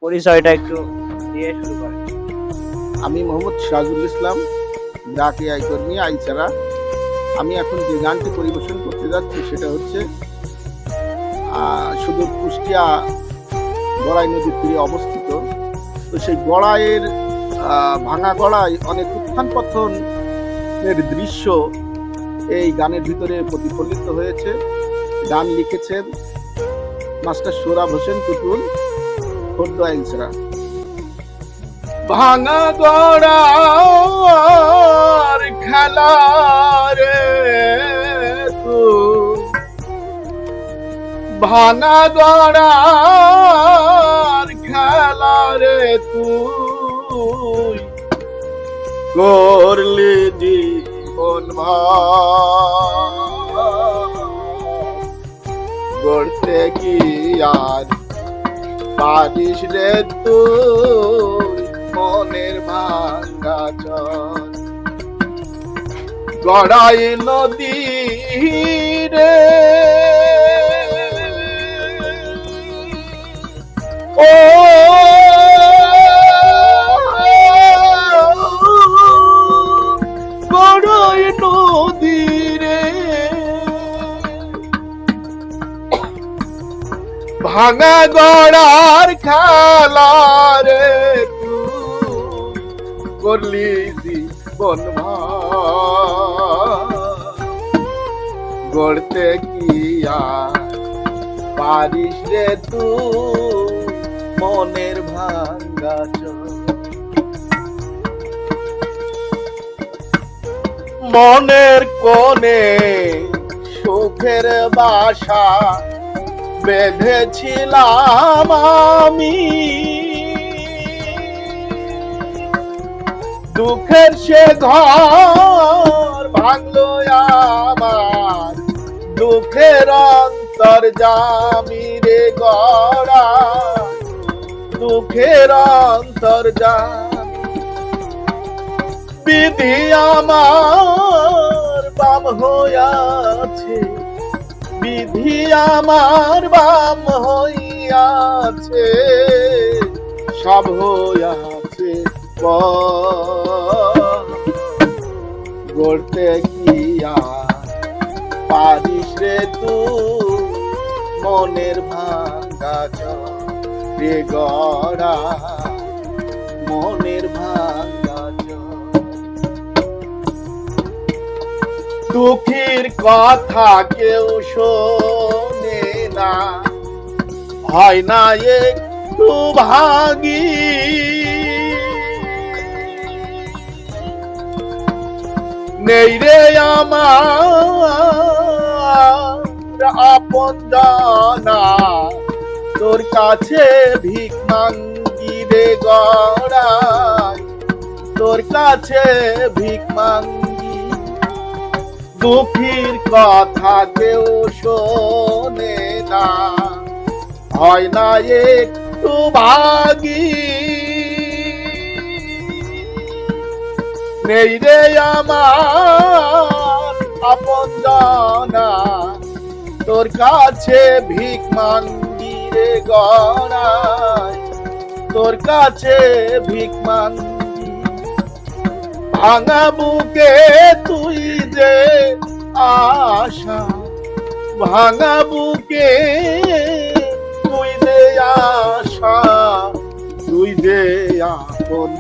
পরিচয়টা একটু দিয়ে শুরু করেন। আমি মোহাম্মদ সিরাজুল ইসলাম, ব্র্যাক এআই কর্মী আইচারা। আমি এখন যে গানটি পরিবেশন করতে যাচ্ছি সেটা হচ্ছে সুদূর কুষ্টিয়া গড়াই নদীর তীরে অবস্থিত। তো সেই গড়াইয়ের ভাঙা গড়াই অনেক উত্থান পতনের দৃশ্য এই গানের ভিতরে প্রতিফলিত হয়েছে। গান লিখেছেন মাস্টার সোহরাব হোসেন টুটুল, খোর্দ আইলছড়া। ভাঙা গড়ার খেলা রে তুই, ভাঙা গড়ার খেলা রে তুই, করলি জীবন গড়তে কি আর পারিস রে তুই মনের ভাঙ্গা চর। গড়াই নদী রে ও গড়াই নদী রে, ভাঙা গড়ার খেলা রে করলি জীবন গড়তে কি আর পারিস রে তুই মনের ভাঙ্গা চর। মনের কোণে সুখের বাসা বেঁধেছিলাম আমি, দুঃখের সে ঘর ভাঙলো আমার, দুঃখের অন্তর জামি রে গড়া, দুঃখের অন্তর জামি। বিধি আমার বাম হইয়াছে, বিধি আমার বাম হইয়াছে, সব হইয়াছে গড়তে কি আর পারিস রে তুই মনের ভাঙ্গা চর রে গড়া, মনের ভাঙ্গা চর। দুঃখের কথা কেউ শোনে না, হয় না একটু ভাগি, নেই রে আমার আপন জানা, তোর কাছে ভিক মাঙ্গি রে গড়াই, তোর কাছে ভিক মাঙ্গি। দুঃখীর কথা কেউ শোনে না, হয় না একটু ভাগি, নেই রে আমার আপন জানা, তোর কাছে ভিক মাঙ্গি রে গড়াই, তোর কাছে ভিক মাঙ্গি। ভাঙা বুকে তুই যে আশা, ভাঙা বুকে তুই যে আশা, তুই যে আপন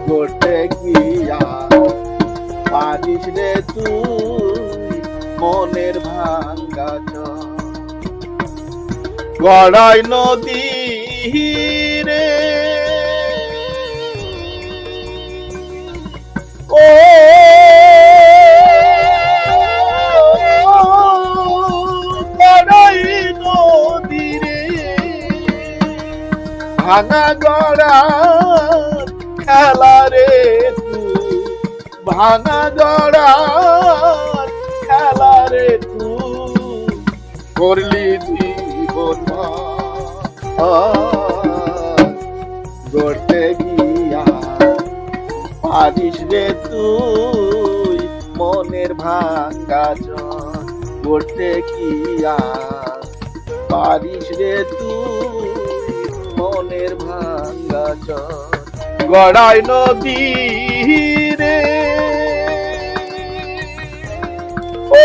গড়তে কি আর পারিস রে তুই মনের ভাঙ্গা চর। গড়াই নদী রে ও গড়াই নদী রে, ভাঙা গড়ার খেলা রে তুই, ভাঙা গড়ার খেলা রে তুই, করলি জীবন গড়তে গিয়া পারিস রে তুই মনের ভাঙ্গা চর, গড়তে কি আর পারিস রে তুই মনের ভাঙা চর গড়াই নদী রে ও